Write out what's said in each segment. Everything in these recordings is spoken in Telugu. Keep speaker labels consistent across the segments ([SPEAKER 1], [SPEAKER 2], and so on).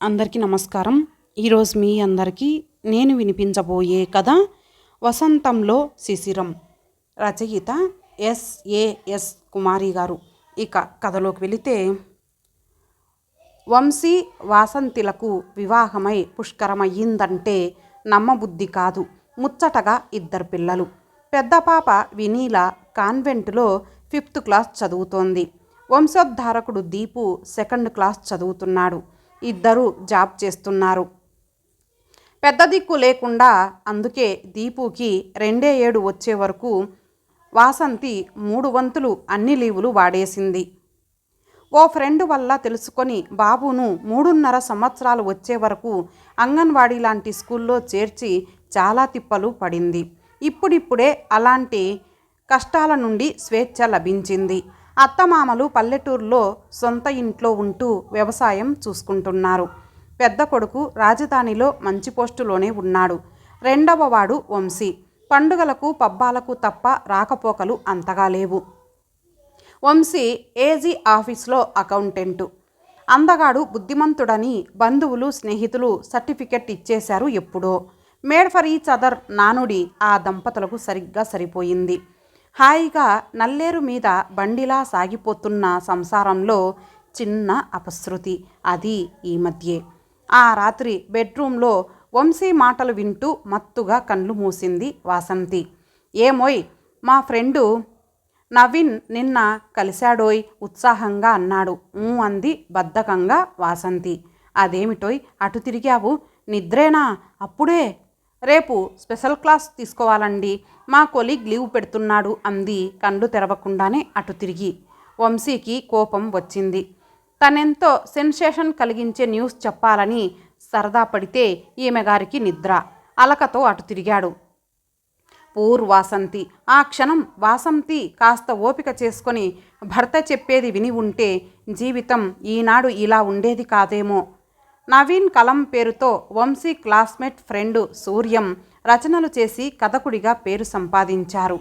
[SPEAKER 1] అందరికీ నమస్కారం. ఈరోజు మీ అందరికీ నేను వినిపించబోయే కథ వసంతంలో శిశిరం. రచయిత ఎస్ కుమారి గారు. ఇక కథలోకి వెళితే, వంశీ వాసంతిలకు వివాహమై పుష్కరమయ్యిందంటే నమ్మబుద్ధి కాదు. ముచ్చటగా 2 పిల్లలు. పెద్ద పాప వినీల కాన్వెంటులో 5th క్లాస్ చదువుతోంది. వంశోద్ధారకుడు దీపు 2nd క్లాస్ చదువుతున్నాడు. ఇద్దరూ జాబ్ చేస్తున్నారు. పెద్ద దిక్కు లేకుండా, అందుకే దీపుకి 2 ఏడు వచ్చే వరకు వాసంతి 3 వంతులు అన్ని లీవులు వాడేసింది. ఓ ఫ్రెండ్ వల్ల తెలుసుకొని బాబును 3.5 సంవత్సరాలు వచ్చే వరకు అంగన్వాడీ లాంటి స్కూల్లో చేర్చి చాలా తిప్పలు పడింది. ఇప్పుడిప్పుడే అలాంటి కష్టాల నుండి స్వేచ్ఛ లభించింది. అత్తమామలు పల్లెటూరులో సొంత ఇంట్లో ఉంటూ వ్యవసాయం చూసుకుంటున్నారు. పెద్ద కొడుకు రాజధానిలో మంచి పోస్టులోనే ఉన్నాడు. 2వ వాడు వంశీ. పండుగలకు పబ్బాలకు తప్ప రాకపోకలు అంతగా లేవు. వంశీ ఏజీ ఆఫీస్లో అకౌంటెంటు. అందగాడు, బుద్ధిమంతుడని బంధువులు స్నేహితులు సర్టిఫికెట్ ఇచ్చేశారు ఎప్పుడో. మేడ్ ఫర్ ఈచ్ అదర్ నానుడి ఆ దంపతులకు సరిగ్గా సరిపోయింది. హాయిగా నల్లేరు మీద బండిలా సాగిపోతున్న సంసారంలో చిన్న అపశృతి. అది ఈ మధ్యే. ఆ రాత్రి బెడ్రూమ్లో వంశీ మాటలు వింటూ మత్తుగా కళ్ళు మూసింది వాసంతి. ఏమోయ్, మా ఫ్రెండు నవీన్ నిన్న కలిశాడోయ్ ఉత్సాహంగా అన్నాడు. అంది బద్ధకంగా వాసంతి. అదేమిటోయ్ అటు తిరిగావు? నిద్రేనా అప్పుడే? రేపు స్పెషల్ క్లాస్ తీసుకోవాలండి, మా కొలీగ్ లీవ్ పెడుతున్నాడు అంది కళ్ళు తెరవకుండానే అటు తిరిగి. వంశీకి కోపం వచ్చింది. తనెంతో సెన్సేషన్ కలిగించే న్యూస్ చెప్పాలని సరదా పడితే ఈమె గారికి నిద్ర. అలకతో అటు తిరిగాడు. పూర్ వాసంతి. ఆ క్షణం వాసంతి కాస్త ఓపిక చేసుకొని భర్త చెప్పేది విని ఉంటే జీవితం ఈనాడు ఇలా ఉండేది కాదేమో. నవీన్ కలం పేరుతో వంశీ క్లాస్మేట్ ఫ్రెండు సూర్యం రచనలు చేసి కథకుడిగా పేరు సంపాదించారు.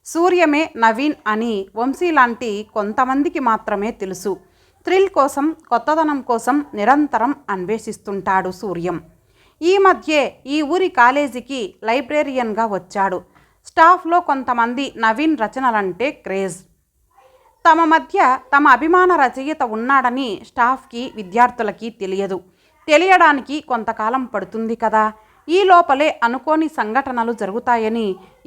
[SPEAKER 1] సూర్యమే నవీన్ అని వంశీ లాంటి కొంతమందికి మాత్రమే తెలుసు. థ్రిల్ కోసం, కొత్తదనం కోసం నిరంతరం అన్వేషిస్తుంటాడు సూర్యం. ఈ మధ్యే ఈ ఊరి కాలేజీకి లైబ్రేరియన్గా వచ్చాడు. స్టాఫ్లో కొంతమంది నవీన్ రచనలంటే క్రేజ్. తమ మధ్య తమ అభిమాన రచయిత ఉన్నాడని స్టాఫ్కి, విద్యార్థులకి తెలియదు. తెలియడానికి కొంతకాలం పడుతుంది కదా. ఈ లోపలే అనుకోని సంఘటనలు జరుగుతాయని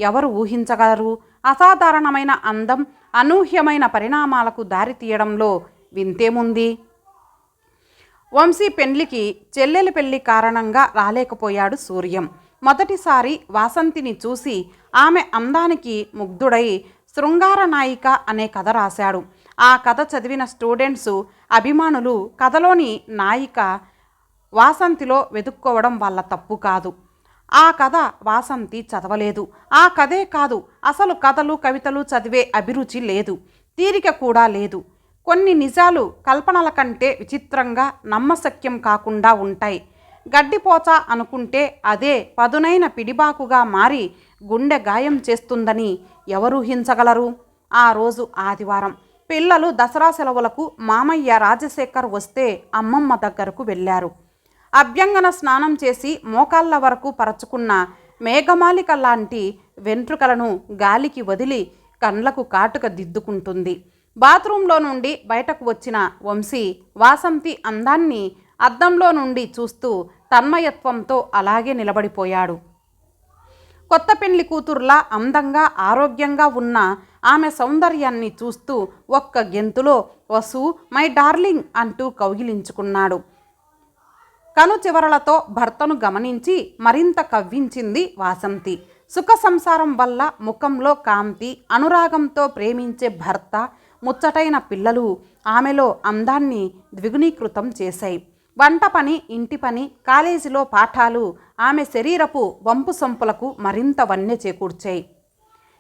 [SPEAKER 1] ఎవరు ఊహించగలరు? అసాధారణమైన అందం అనూహ్యమైన పరిణామాలకు దారి తీయడంలో వింతేముంది? వంశీ పెళ్లికి చెల్లెలి పెళ్లి కారణంగా రాలేకపోయాడు సూర్యం. మొదటిసారి వాసంతిని చూసి ఆమె అందానికి ముగ్ధుడై శృంగార నాయిక అనే కథ రాశాడు. ఆ కథ చదివిన స్టూడెంట్సు, అభిమానులు కథలోని నాయిక వాసంతిలో వెతుక్కోవడం వాళ్ళ తప్పు కాదు. ఆ కథ వాసంతి చదవలేదు. ఆ కథే కాదు, అసలు కథలు కవితలు చదివే అభిరుచి లేదు, తీరిక కూడా లేదు. కొన్ని నిజాలు కల్పనల కంటే విచిత్రంగా, నమ్మశక్యం కాకుండా ఉంటాయి. గడ్డిపోచ అనుకుంటే అదే పదునైన పిడిబాకుగా మారి గుండె గాయం చేస్తుందని ఎవరూహించగలరు? ఆ రోజు ఆదివారం. పిల్లలు దసరా సెలవులకు మామయ్య రాజశేఖర్ వస్తే అమ్మమ్మ దగ్గరకు వెళ్ళారు. అభ్యంగన స్నానం చేసి మోకాళ్ళ వరకు పరచుకున్న మేఘమాలిక లాంటి వెంట్రుకలను గాలికి వదిలి కండ్లకు కాటుక దిద్దుకుంటుంది. బాత్రూంలో నుండి బయటకు వచ్చిన వంశీ వాసంతి అందాన్ని అద్దంలో నుండి చూస్తూ తన్మయత్వంతో అలాగే నిలబడిపోయాడు. కొత్త పెళ్లి కూతురులా అందంగా, ఆరోగ్యంగా ఉన్న ఆమె సౌందర్యాన్ని చూస్తూ ఒక్క గెంతులో వసు, మై డార్లింగ్ అంటూ కౌగిలించుకున్నాడు. కను చివరలతో భర్తను గమనించి మరింత కవ్వించింది వాసంతి. సుఖ సంసారం వల్ల ముఖంలో కాంతి, అనురాగంతో ప్రేమించే భర్త, ముచ్చటైన పిల్లలు ఆమెలో అందాన్ని ద్విగుణీకృతం చేశాయి. వంట పని, ఇంటి పని, కాలేజీలో పాఠాలు ఆమె శరీరపు వంపు సొంపులకు మరింత వన్నె చేకూర్చాయి.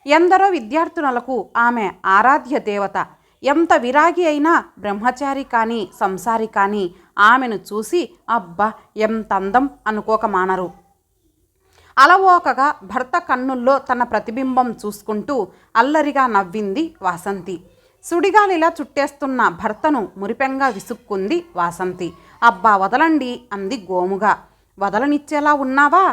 [SPEAKER 1] ఎందరో విద్యార్థినులకు ఆమె ఆరాధ్య దేవత. ఎంత విరాగి అయినా, బ్రహ్మచారి కానీ సంసారి కానీ ఆమెను చూసి అబ్బా ఎంత అందం అనుకోక మానరు. అలవోకగా భర్త కన్నుల్లో తన ప్రతిబింబం చూసుకుంటూ అల్లరిగా నవ్వింది వాసంతి. సుడిగాలిలా చుట్టేస్తున్న భర్తను మురిపెంగా విసుక్కుంది వాసంతి. అబ్బా వదలండి అంది గోముగా. వదలనిచ్చేలా ఉన్నావా?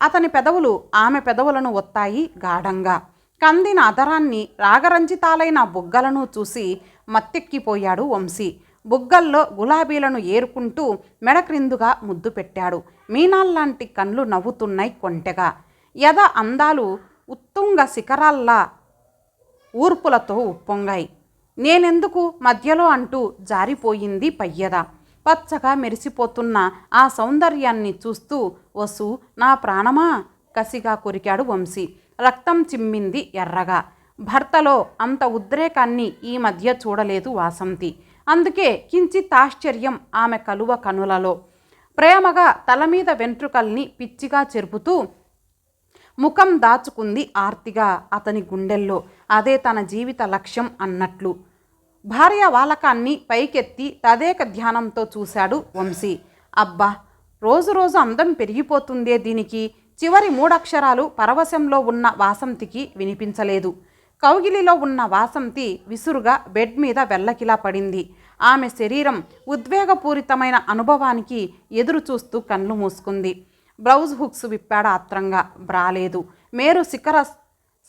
[SPEAKER 1] అతని పెదవులు ఆమె పెదవులను ఒత్తాయి గాఢంగా. కందిన అదరాన్ని, రాగరంజితాలైన బుగ్గలను చూసి మత్తెక్కిపోయాడు వంశీ. బుగ్గల్లో గులాబీలను ఏరుకుంటూ మెడక్రిందుగా ముద్దు పెట్టాడు. మీనాల్లాంటి కళ్ళు నవ్వుతున్నాయి కొంటెగా. యద అందాలు ఉత్తుంగ శిఖరాల్లా ఊర్పులతో ఉప్పొంగాయి. నేనెందుకు మధ్యలో అంటూ జారిపోయింది పయ్యద. పచ్చగా మెరిసిపోతున్న ఆ సౌందర్యాన్ని చూస్తూ వసు నా ప్రాణమా కసిగా కొరికాడు వంశీ. రక్తం చిమ్మింది ఎర్రగా. భర్తలో అంత ఉద్రేకాన్ని ఈ మధ్య చూడలేదు వాసంతి. అందుకే కించిత్ ఆశ్చర్యం ఆమె కలువ కనులలో. ప్రేమగా తలమీద వెంట్రుకల్ని పిచ్చిగా చెరుపుతూ ముఖం దాచుకుంది ఆర్తిగా అతని గుండెల్లో. అదే తన జీవిత లక్ష్యం అన్నట్లు. భార్య వాలకాన్ని పైకెత్తి తదేక ధ్యానంతో చూశాడు వంశీ. అబ్బా రోజు రోజు అందం పెరిగిపోతుందే దీనికి. చివరి మూడక్షరాలు పరవశంలో ఉన్న వాసంతికి వినిపించలేదు. కౌగిలిలో ఉన్న వాసంతి విసురుగా బెడ్ మీద వెల్లకిలా పడింది. ఆమె శరీరం ఉద్వేగపూరితమైన అనుభవానికి ఎదురు చూస్తూ కళ్ళు మూసుకుంది. బ్లౌజ్ హుక్స్ విప్పాడు ఆత్రంగా. బ్రాలేదు. మేరు శిఖర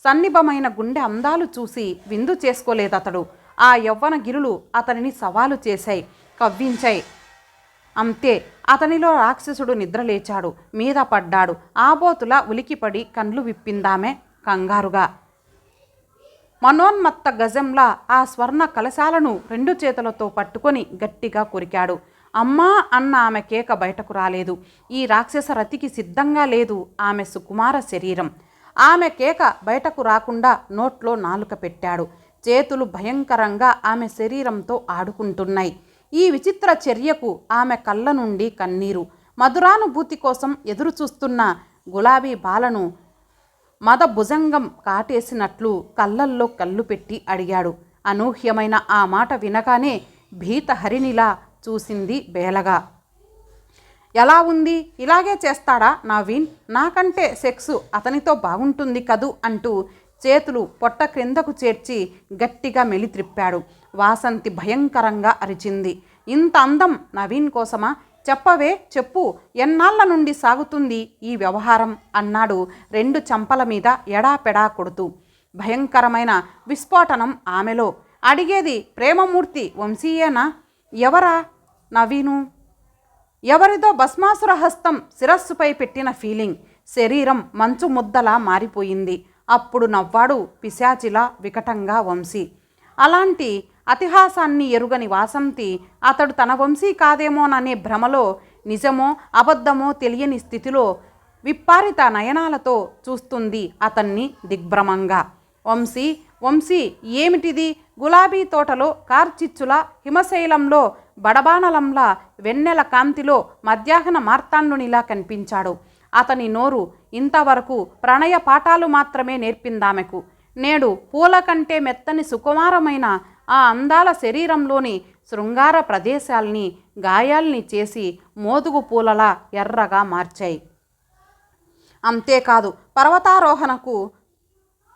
[SPEAKER 1] సన్నిభమైన గుండె అందాలు చూసి విందు చేసుకోలేదతడు. ఆ యవ్వన గిరులు అతనిని సవాలు చేశాయి, కవ్వించాయి. అంతే, అతనిలో రాక్షసుడు నిద్రలేచాడు. మీద పడ్డాడు. ఆబోతులా ఉలికిపడి కండ్లు విప్పిందామె కంగారుగా. మనోన్మత్త గజంలా ఆ స్వర్ణ కలశాలను 2 చేతులతో పట్టుకొని గట్టిగా కొరికాడు. అమ్మా అన్న ఆమె కేక బయటకు రాలేదు. ఈ రాక్షస రతికి సిద్ధంగా లేదు ఆమె సుకుమార శరీరం. ఆమె కేక బయటకు రాకుండా నోట్లో నాలుక పెట్టాడు. చేతులు భయంకరంగా ఆమె శరీరంతో ఆడుకుంటున్నాయి. ఈ విచిత్ర చర్యకు ఆమె కళ్ళ నుండి కన్నీరు. మధురానుభూతి కోసం ఎదురుచూస్తున్న గులాబీ బాలను మద భుజంగం కాటేసినట్లు కళ్ళల్లో కళ్ళు పెట్టి అడిగాడు. అనూహ్యమైన ఆ మాట వినగానే భీతహరిణిలా చూసింది బేలగా. ఎలా ఉంది? ఇలాగే చేస్తాడా నవీన్? నాకంటే సెక్సు అతనితో బాగుంటుంది కదూ అంటూ చేతులు పొట్ట క్రిందకు చేర్చి గట్టిగా మెలిత్రిప్పాడు. వాసంతి భయంకరంగా అరిచింది. ఇంత అందం నవీన్ కోసమా? చెప్పవే చెప్పు, ఎన్నాళ్ల నుండి సాగుతుంది ఈ వ్యవహారం అన్నాడు 2 చెంపల మీద ఎడాపెడా కొడుతూ. భయంకరమైన విస్ఫోటనం ఆమెలో. అడిగేది ప్రేమమూర్తి వంశీయేనా? ఎవరా నవీను? ఎవరిదో భస్మాసుర హస్తం శిరస్సుపై పెట్టిన ఫీలింగ్. శరీరం మంచు ముద్దలా మారిపోయింది. అప్పుడు నవ్వాడు పిశాచిలా వికటంగా వంశీ. అలాంటి అతిహాసాన్ని ఎరుగని వాసంతి అతడు తన వంశీ కాదేమోననే భ్రమలో, నిజమో అబద్ధమో తెలియని స్థితిలో విప్పారిత నయనాలతో చూస్తుంది అతన్ని దిగ్భ్రమంగా. వంశీ వంశీ ఏమిటిది? గులాబీ తోటలో కార్చిచ్చుల, హిమశైలంలో బడబానలంలా, వెన్నెల కాంతిలో మధ్యాహ్న మార్తాండునిలా కనిపించాడు. అతని నోరు ఇంతవరకు ప్రణయ పాఠాలు మాత్రమే నేర్పిందామెకు. నేడు పూల కంటే మెత్తని సుకుమారమైన ఆ అందాల శరీరంలోని శృంగార ప్రదేశాల్ని గాయాల్ని చేసి మోదుగు పూలలా ఎర్రగా మార్చాయి. అంతేకాదు, పర్వతారోహణకు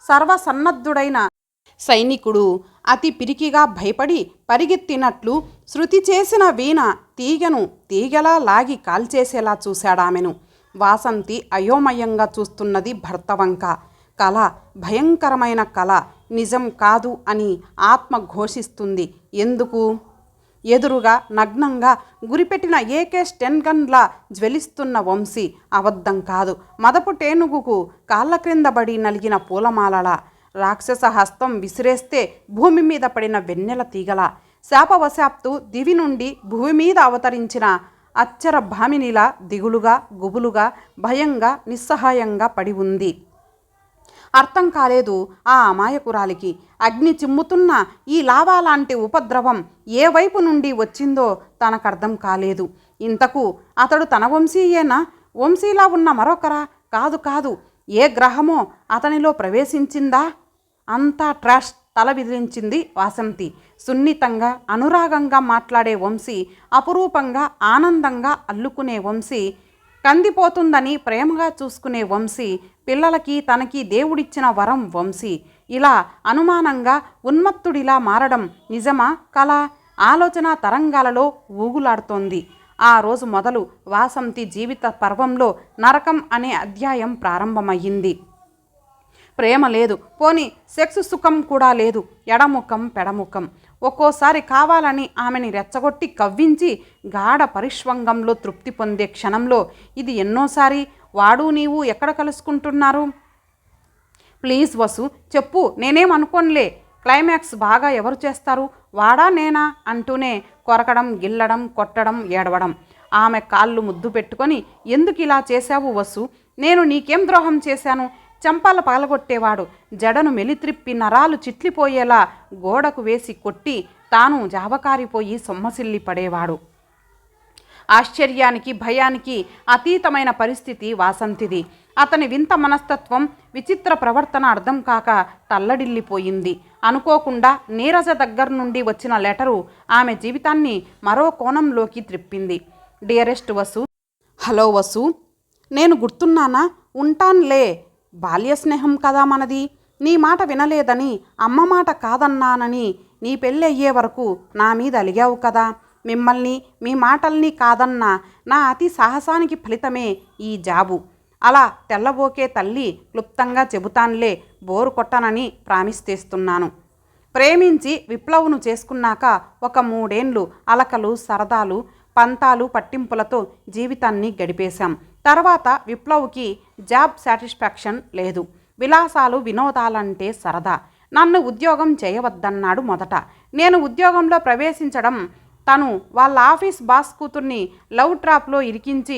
[SPEAKER 1] సర్వసన్నద్ధుడైన సైనికుడు అతి పిరికిగా భయపడి పరిగెత్తినట్లు శృతి చేసిన వీణ తీగను తీగలా లాగి కాల్చేసేలా చూశాడామెను. వాసంతి అయోమయంగా చూస్తున్నది భర్త వంక. కళ, భయంకరమైన కళ, నిజం కాదు అని ఆత్మ ఘోషిస్తుంది. ఎందుకు? ఎదురుగా నగ్నంగా గురిపెట్టిన AK-10 గన్లా జ్వలిస్తున్న వంశీ అబద్ధం కాదు. మదపు టేనుగుకు కాళ్ళ క్రింద బడి నలిగిన పూలమాలలా, రాక్షస హస్తం విసిరేస్తే భూమి మీద పడిన వెన్నెల తీగల, శాపవశాప్తు దివి నుండి భూమి మీద అవతరించిన అచ్చర భామినిలా దిగులుగా, గుబులుగా, భయంగా, నిస్సహాయంగా పడి ఉంది. అర్థం కాలేదు ఆ అమాయకురాలికి. అగ్ని చిమ్ముతున్న ఈ లావా లాంటి ఉపద్రవం ఏ వైపు నుండి వచ్చిందో తనకర్థం కాలేదు. ఇంతకు అతడు తన వంశీయేనా? వంశీలా ఉన్న మరొకరా? కాదు కాదు, ఏ గ్రహమో అతనిలో ప్రవేశించిందా? అంతా ట్రాష్. తల విదిలించింది వాసంతి. సున్నితంగా, అనురాగంగా మాట్లాడే వంశీ, అపురూపంగా, ఆనందంగా అల్లుకునే వంశీ, కందిపోతుందని ప్రేమగా చూసుకునే వంశీ, పిల్లలకి తనకి దేవుడిచ్చిన వరం వంశీ. ఇలా అనుమానంగా ఉన్మత్తుడిలా మారడం నిజమా కల ఆలోచన తరంగాలలో ఊగులాడుతోంది. ఆ రోజు మొదలు వాసంతి జీవిత పర్వంలో నరకం అనే అధ్యాయం ప్రారంభమయ్యింది. ప్రేమ లేదు, పోని సెక్స్ సుఖం కూడా లేదు. ఎడముఖం పెడముఖం. ఒక్కోసారి కావాలని ఆమెని రెచ్చగొట్టి కవ్వించి గాఢ పరిష్వంగంలో తృప్తి పొందే క్షణంలో ఇది ఎన్నోసారి వాడు నీవు ఎక్కడ కలుసుకుంటున్నారు? ప్లీజ్ వసు చెప్పు, నేనేమనుకోనులే. క్లైమాక్స్ బాగా ఎవరు చేస్తారు, వాడా నేనా అంటూనే కొరకడం, గిల్లడం, కొట్టడం, ఏడవడం. ఆమె కాళ్ళు ముద్దు పెట్టుకొని ఎందుకు ఇలా చేశావు వసు? నేను నీకేం ద్రోహం చేశాను? చెంపలు పగలగొట్టేవాడు. జడను మెలిత్రిప్పి నరాలు చిట్లిపోయేలా గోడకు వేసి కొట్టి తాను జాబకారిపోయి సొమ్మసిల్లి పడేవాడు. ఆశ్చర్యానికి భయానికి అతీతమైన పరిస్థితి వాసంతిది. అతని వింత మనస్తత్వం, విచిత్ర ప్రవర్తన అర్థం కాక తల్లడిల్లిపోయింది. అనుకోకుండా నీరజ దగ్గర నుండి వచ్చిన లెటరు ఆమె జీవితాన్ని మరో కోణంలోకి త్రిప్పింది. డియరెస్ట్ వసు. హలో వసు, నేను గుర్తున్నానా? ఉంటాన్లే. బాల్య స్నేహం కదా మనది. నీ మాట వినలేదని, అమ్మ మాట కాదన్నానని నీ పెళ్ళి అయ్యే వరకు నా మీద అలిగావు కదా. మిమ్మల్ని, మీ మాటల్ని కాదన్న నా అతి సాహసానికి ఫలితమే ఈ జాబు. అలా తెల్లబోకే తల్లి క్లుప్తంగా చెబుతాన్లే, బోరు కొట్టనని ప్రామిస్ చేస్తున్నాను. ప్రేమించి విప్లవ్ను చేసుకున్నాక ఒక 3 ఏళ్ళు అలకలు, సరదాలు, పంతాలు, పట్టింపులతో జీవితాన్ని గడిపేశాం. తర్వాత విప్లవ్కి జాబ్ సాటిస్ఫాక్షన్ లేదు. విలాసాలు, వినోదాలంటే సరదా. నన్ను ఉద్యోగం చేయవద్దన్నాడు మొదట. నేను ఉద్యోగంలో ప్రవేశించడం, తను వాళ్ళ ఆఫీస్ బాస్ కూతుర్ని లవ్ ట్రాప్లో ఇరికించి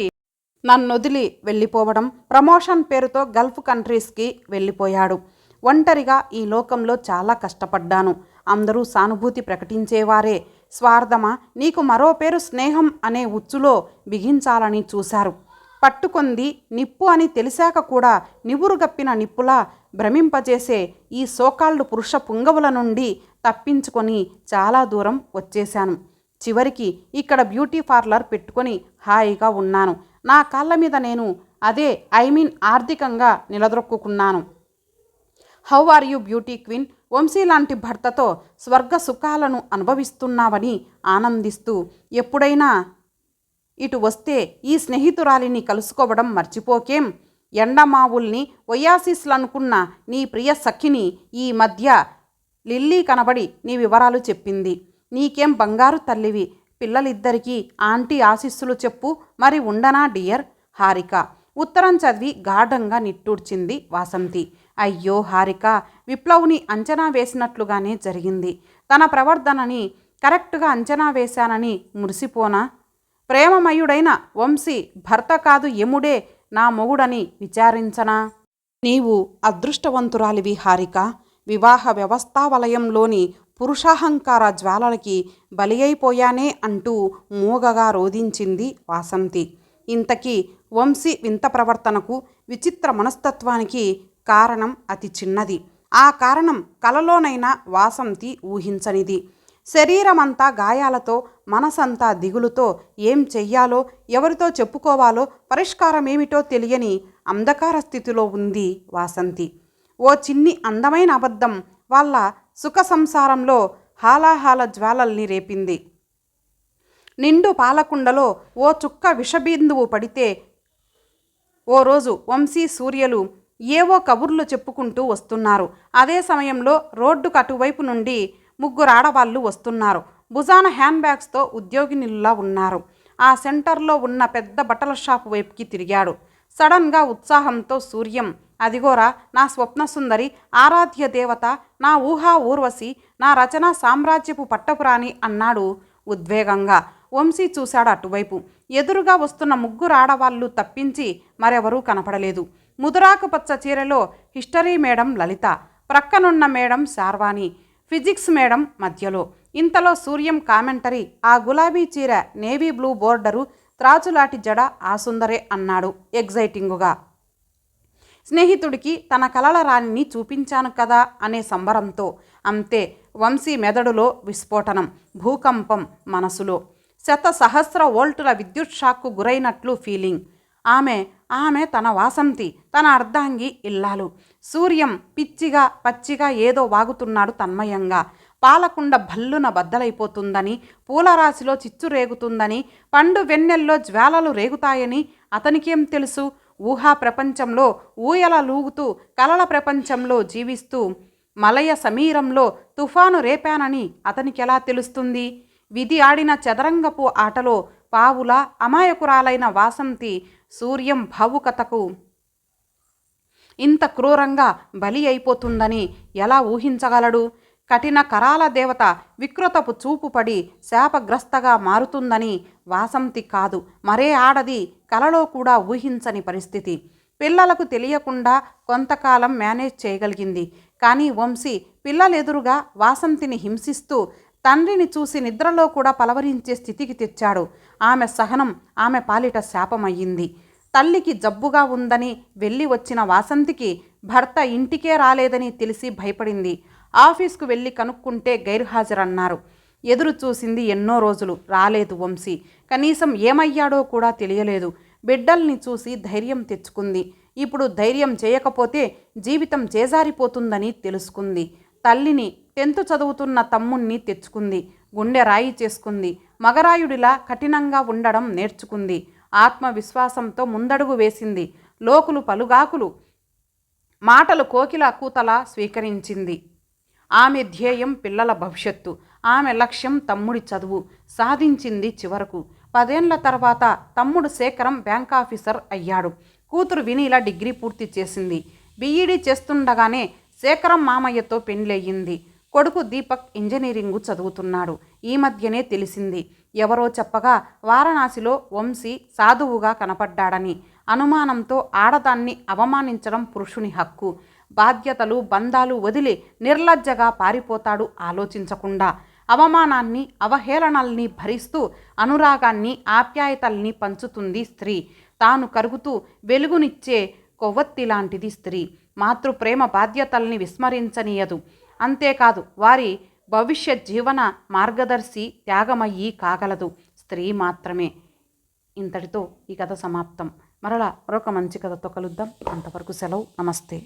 [SPEAKER 1] నన్నొదిలి వెళ్ళిపోవడం, ప్రమోషన్ పేరుతో గల్ఫ్ కంట్రీస్కి వెళ్ళిపోయాడు. ఒంటరిగా ఈ లోకంలో చాలా కష్టపడ్డాను. అందరూ సానుభూతి ప్రకటించేవారే. స్వార్థమా, నీకు మరో పేరు స్నేహం అనే ఉచ్చులో బిగించాలని చూశారు. పట్టుకొంది నిప్పు అని తెలిసాక కూడా నివురుగప్పిన నిప్పులా భ్రమింపజేసే ఈ సోకాళ్ళు పురుష పుంగవుల నుండి తప్పించుకొని చాలా దూరం వచ్చేశాను. చివరికి ఇక్కడ బ్యూటీ పార్లర్ పెట్టుకొని హాయిగా ఉన్నాను. నా కాళ్ళ మీద నేను, అదే ఆర్థికంగా నిలదొక్కున్నాను. How are you beauty queen? Vamshi లాంటి భర్తతో స్వర్గ సుఖాలను అనుభవిస్తున్నావని ఆనందిస్తూ ఎప్పుడైనా ఇటు వస్తే ఈ స్నేహితురాలిని కలుసుకోవడం మర్చిపోకేం. ఎండమావుల్ని ఒయాసిస్లనుకున్న నీ ప్రియ సఖిని ఈ మధ్య లిల్లీ కనబడి నీ వివరాలు చెప్పింది. నీకేం బంగారు తల్లివి. పిల్లలిద్దరికీ ఆంటీ ఆశీస్సులు చెప్పు. మరి ఉండనా డియర్? హారిక. ఉత్తరం చదివి గాఢంగా నిట్టూర్చింది వాసంతి. అయ్యో హారిక, విప్లవ్ని అంచనా వేసినట్లుగానే జరిగింది. తన ప్రవర్తనని కరెక్ట్గా అంచనా వేశానని మురిసిపోనా? ప్రేమమయుడైన వంశీ భర్త కాదు, యముడే నా మొగుడని విచారించనా? నీవు అదృష్టవంతురాలివి హారిక. వివాహ వ్యవస్థా వలయంలోని పురుషాహంకార జ్వాలలకి బలి అయిపోయానే అంటూ మూగగా రోధించింది వాసంతి. ఇంతకీ వంశీ వింత ప్రవర్తనకు, విచిత్ర మనస్తత్వానికి కారణం అతి చిన్నది. ఆ కారణం కలలోనైనా వాసంతి ఊహించనిది. శరీరమంతా గాయాలతో, మనసంతా దిగులుతో ఏం చెయ్యాలో, ఎవరితో చెప్పుకోవాలో, పరిష్కారమేమిటో తెలియని అంధకార స్థితిలో ఉంది వాసంతి. ఓ చిన్ని అందమైన అబద్ధం వాళ్ళ సుఖ సంసారంలో హాలాహాల జ్వాలల్ని రేపింది. నిండు పాలకుండలో ఓ చుక్క విషబిందువు పడితే ఓ రోజు వంశీ, సూర్యలు ఏవో కబుర్లు చెప్పుకుంటూ వస్తున్నారు. అదే సమయంలో రోడ్డుకు అటువైపు నుండి 3 ఆడవాళ్ళు వస్తున్నారు. భుజాన హ్యాండ్ బ్యాగ్స్తో ఉద్యోగినిల్లా ఉన్నారు. ఆ సెంటర్లో ఉన్న పెద్ద బట్టల షాపు వైపుకి తిరిగాడు. సడన్గా ఉత్సాహంతో సూర్యం, అదిగోరా నా స్వప్న సుందరి, ఆరాధ్య దేవత, నా ఊహా ఊర్వశి, నా రచన సామ్రాజ్యపు పట్టపురాణి అన్నాడు ఉద్వేగంగా. వంశీ చూశాడు అటువైపు. ఎదురుగా వస్తున్న 3 ఆడవాళ్ళు తప్పించి మరెవరూ కనపడలేదు. ముదురాకుపచ్చ చీరలో హిస్టరీ మేడం లలిత, ప్రక్కనున్న మేడం శార్వాణి, ఫిజిక్స్ మేడం మధ్యలో. ఇంతలో సూర్యం కామెంటరీ, ఆ గులాబీ చీర, నేవీ బ్లూ బోర్డరు, త్రాచులాటి జడ ఆ సుందరే అన్నాడు ఎగ్జైటింగుగా. స్నేహితుడికి తన కలల రాణిని చూపించాను కదా అనే సంబరంతో. అంతే, వంశీ మెదడులో విస్ఫోటనం, భూకంపం మనసులో. 100,000 వోల్టుల విద్యుత్ షాక్కు గురైనట్లు ఫీలింగ్. ఆమె ఆమె తన వాసంతి, తన అర్ధాంగి ఇల్లాలు. సూర్యం పిచ్చిగా పచ్చిగా ఏదో వాగుతున్నాడు తన్మయంగా. పాలకుండ భల్లున బద్దలైపోతుందని, పూలరాశిలో చిచ్చు రేగుతుందని, పండు వెన్నెల్లో జ్వాలలు రేగుతాయని అతనికేం తెలుసు? ఊహా ప్రపంచంలో ఊయల లూగుతూ కలల ప్రపంచంలో జీవిస్తూ మలయ సమీరంలో తుఫాను రేపానని అతనికెలా తెలుస్తుంది? విధి ఆడిన చదరంగపు ఆటలో పావుల అమాయకురాలైన వాసంతి సూర్యం భావుకతకు ఇంత క్రూరంగా బలి అయిపోతుందని ఎలా ఊహించగలడు? కఠిన కరాల దేవత వికృతపు చూపు పడి శాపగ్రస్తగా మారుతుందని వాసంతి కాదు, మరే ఆడది కలలో కూడా ఊహించని పరిస్థితి. పిల్లలకు తెలియకుండా కొంతకాలం మేనేజ్ చేయగలిగింది. కానీ వంశీ పిల్లలెదురుగా వాసంతిని హింసిస్తూ తండ్రిని చూసి నిద్రలో కూడా పలవరించే స్థితికి తెచ్చాడు. ఆమె సహనం ఆమె పాలిట శాపమయ్యింది. తల్లికి జబ్బుగా ఉందని వెళ్ళి వచ్చిన వాసంతికి భర్త ఇంటికే రాలేదని తెలిసి భయపడింది. ఆఫీస్కు వెళ్ళి కనుక్కుంటే గైర్హాజరన్నారు. ఎదురు చూసింది ఎన్నో రోజులు, రాలేదు వంశీ. కనీసం ఏమయ్యాడో కూడా తెలియలేదు. బిడ్డల్ని చూసి ధైర్యం తెచ్చుకుంది. ఇప్పుడు ధైర్యం చేయకపోతే జీవితం చేజారిపోతుందని తెలుసుకుంది. తల్లిని 10th చదువుతున్న తమ్ముణ్ణి తెచ్చుకుంది. గుండె రాయి చేసుకుంది. మగరాయుడిలా కఠినంగా ఉండడం నేర్చుకుంది. ఆత్మవిశ్వాసంతో ముందడుగు వేసింది. లోకులు పలుగాకులు మాటలు కోకిల కూతలా స్వీకరించింది. ఆమె ధ్యేయం పిల్లల భవిష్యత్తు. ఆమె లక్ష్యం తమ్ముడి చదువు. సాధించింది చివరకు. 10 ఏళ్ల తర్వాత తమ్ముడు శేఖరం బ్యాంక్ ఆఫీసర్ అయ్యాడు. కూతురు వినీల డిగ్రీ పూర్తి చేసింది. బీఈడీ చేస్తుండగానే శేఖరం మామయ్యతో పెండ్లయ్యింది. కొడుకు దీపక్ ఇంజనీరింగు చదువుతున్నాడు. ఈ మధ్యనే తెలిసింది. ఎవరో చెప్పగా వారణాసిలో వంశీ సాధువుగా కనపడ్డాడని. అనుమానంతో ఆడదాన్ని అవమానించడం పురుషుని హక్కు. బాధ్యతలు బంధాలు వదిలి నిర్లజ్జగా పారిపోతాడు ఆలోచించకుండా. అవమానాన్ని అవహేళనల్ని భరిస్తూ అనురాగాన్ని ఆప్యాయతల్ని పంచుతుంది స్త్రీ. తాను కరుగుతూ వెలుగునిచ్చే కొవ్వొత్తి లాంటిది స్త్రీ. మాతృప్రేమ బాధ్యతల్ని విస్మరించనీయదు. అంతేకాదు వారి భవిష్యత్ జీవన మార్గదర్శి త్యాగమయ్యి కాగలదు స్త్రీ మాత్రమే. ఇంతటితో ఈ కథ సమాప్తం. మరలా మరొక మంచి కథతో కలుద్దాం. అంతవరకు సెలవు. నమస్తే.